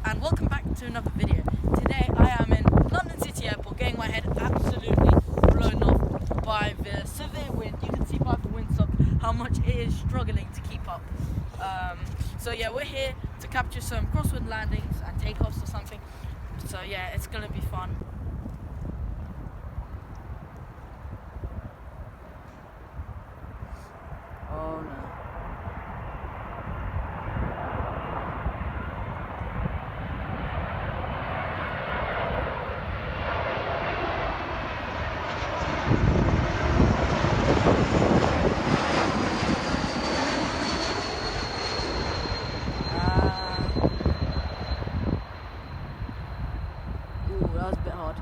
and welcome back to another video. Today I am in London City Airport getting my head absolutely blown off by the severe wind. You can see by the windsock how much it is struggling to keep up. So yeah, we're here to capture some crosswind landings and takeoffs or something. So yeah, it's gonna be fun. Oh no. That was a bit hard.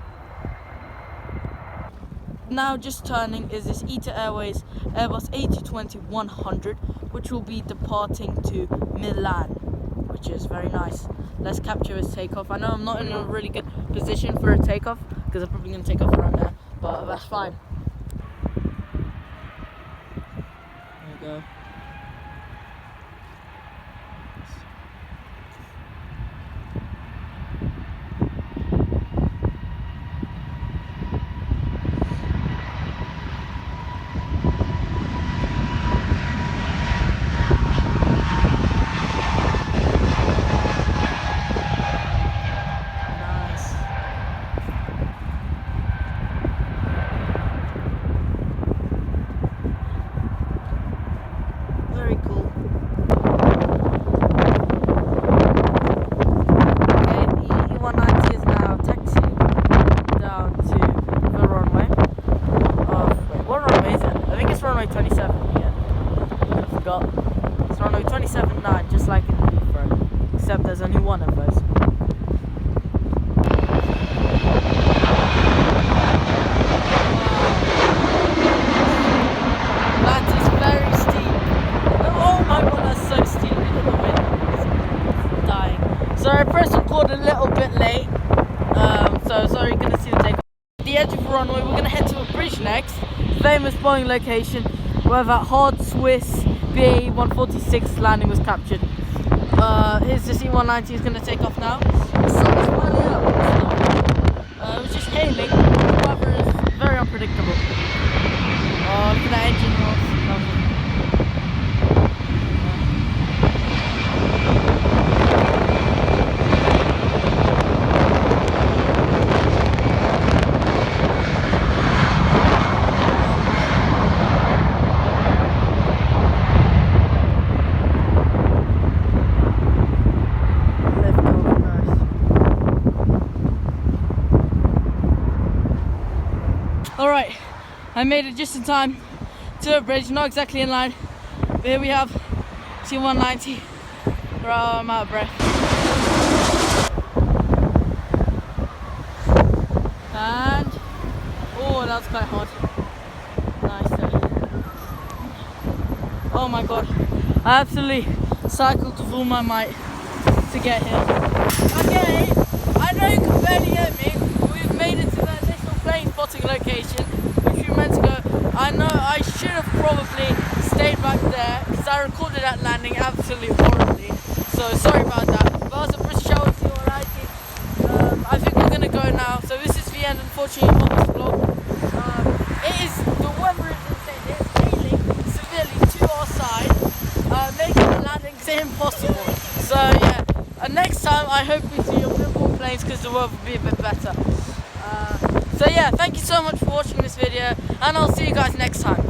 Now just turning is this ITA Airways Airbus A220-100, which will be departing to Milan, which is very nice. Let's capture his takeoff. I know I'm not in a really good position for a takeoff because I'm probably going to take off around there, but that's fine. There we go. Very cool. Okay, the E190 is now taxiing down to the runway. Wait, what runway is it? I think it's runway 27 again. I forgot. It's runway 27-9, just like in Heathrow, except there's only one of those. Sorry, I pressed record a little bit late, so sorry you're going to see the takeoff. At the edge of the runway, we're going to head to a bridge next, famous Boeing location, where that hard Swiss BA 146 landing was captured. Here's the C-190, is going to take off now. The sun is finally out. It was just hailing, the weather is very unpredictable. Oh, look at that engine noise. Lovely. Alright, I made it just in time to a bridge, not exactly in line, but here we have C-190. I'm out of breath. And, oh, that was quite hard. Nice. Oh my god, I absolutely cycled with all my might to get here. Okay, I know you can barely hear me, but we've made it to the Planespotting location, which we meant to go. I know I should have probably stayed back there because I recorded that landing absolutely horribly. So sorry about that. But I was a British show with you alright. I think we're gonna go now. So this is the end, unfortunately, of this vlog. The weather is insane. It's hailing severely to our side, making the landings impossible. So yeah, next time I hope we see a bit more planes because the weather will be a bit better. So yeah, thank you so much for watching this video, and I'll see you guys next time.